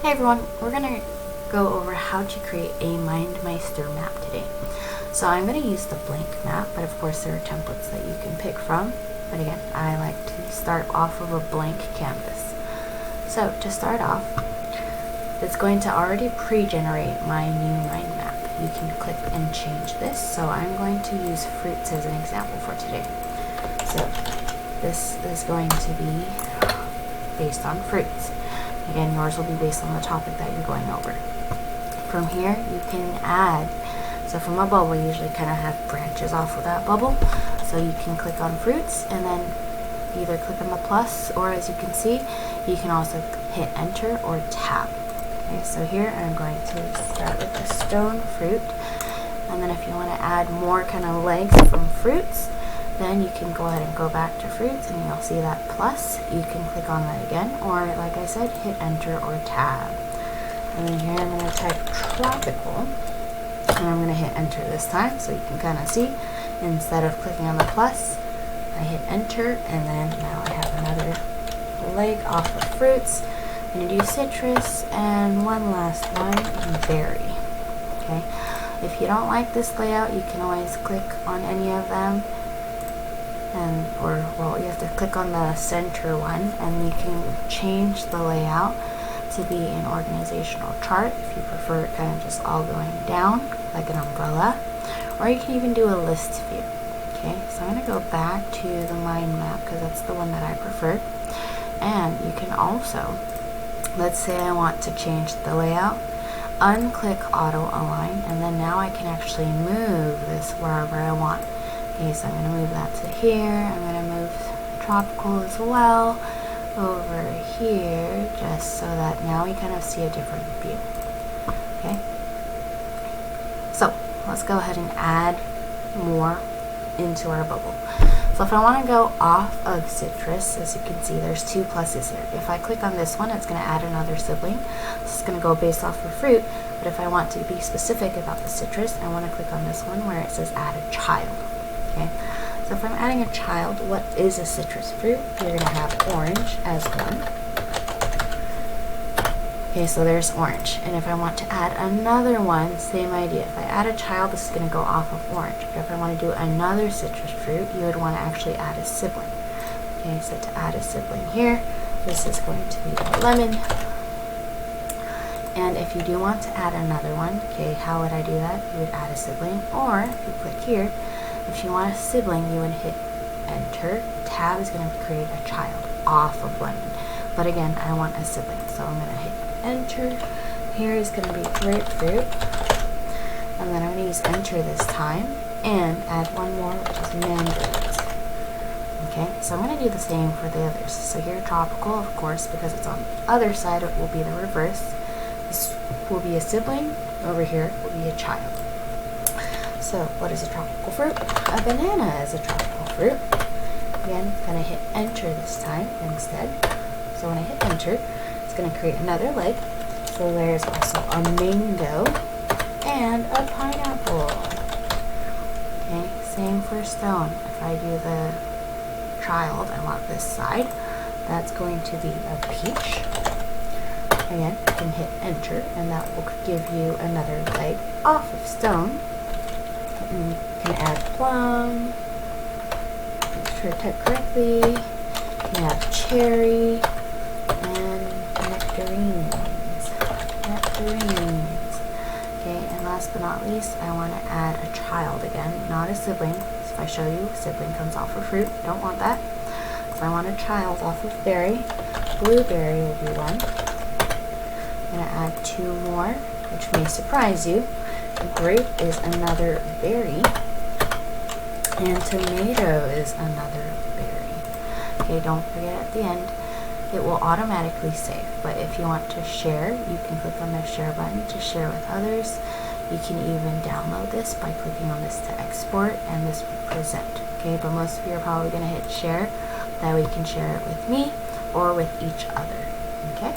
Hey everyone, we're going to go over how to create a MindMeister map today. So I'm going to use the blank map, but of course there are templates that you can pick from. But again, I like to start off of a blank canvas. So to start off, it's going to already pre-generate my new mind map. You can click and change this. So I'm going to use fruits as an example for today. So this is going to be based on fruits. Again, yours will be based on the topic that you're going over. From here, you can add, so from a bubble, you usually kind of have branches off of that bubble. So you can click on fruits and then either click on the plus, or as you can see, you can also hit enter or tab. Okay, so here I'm going to start with the stone fruit. And then if you want to add more kind of legs from fruits, then you can go ahead and go back to fruits and you'll see that plus. You can click on that again, or like I said, hit enter or tab. And then here I'm going to type tropical, and I'm going to hit enter this time so you can kind of see. Instead of clicking on the plus, I hit enter, and then now I have another leg off of fruits. I'm going to do citrus, and one last one, berry. Okay. If you don't like this layout, you can always click on any of them. You have to click on the center one, and you can change the layout to be an organizational chart if you prefer it kind of just all going down like an umbrella, or you can even do a list view. Okay, so I'm going to go back to the mind map because that's the one that I prefer. And you can also, let's say I want to change the layout, unclick auto align, and then now I can actually move this wherever I want. Okay, so I'm going to move that to here. I'm going to move tropical as well over here, just so that now we kind of see a different view. Okay, so let's go ahead and add more into our bubble. So if I want to go off of citrus, as you can see, there's two pluses here. If I click on this one, it's going to add another sibling. This is going to go based off of fruit, but if I want to be specific about the citrus, I want to click on this one where it says add a child. Okay, so if I'm adding a child, what is a citrus fruit? You're going to have orange as one. Okay, so there's orange. And if I want to add another one, same idea. If I add a child, this is going to go off of orange. But if I want to do another citrus fruit, you would want to actually add a sibling. Okay, so to add a sibling here, this is going to be a lemon. And if you do want to add another one, okay, how would I do that? You would add a sibling, or if you click here, if you want a sibling, you would hit enter. Tab is going to create a child off of lemon. But again, I want a sibling, so I'm going to hit enter. Here is going to be grapefruit. And then I'm going to use enter this time and add one more, which is mandarins. Okay, so I'm going to do the same for the others. So here, tropical, of course, because it's on the other side, it will be the reverse. This will be a sibling. Over here will be a child. So what is a tropical fruit? A banana is a tropical fruit. Again, I'm going to hit enter this time instead. So when I hit enter, it's going to create another leg. So there's also a mango and a pineapple. Okay, same for stone. If I do the child, I want this side. That's going to be a peach. Again, you can hit enter, and that will give you another leg off of stone. And you can add plum. Make sure to type correctly. You can have cherry and nectarines. Okay, and last but not least, I want to add a child again, not a sibling. So if I show you, sibling comes off of fruit. Don't want that. So I want a child off of berry. Blueberry will be one. I'm going to add two more, which may surprise you. Grape is another berry, and tomato is another berry. Okay, don't forget at the end, it will automatically save. But if you want to share, you can click on the share button to share with others. You can even download this by clicking on this to export, and this will present. Okay, but most of you are probably going to hit share. That way you can share it with me or with each other. Okay.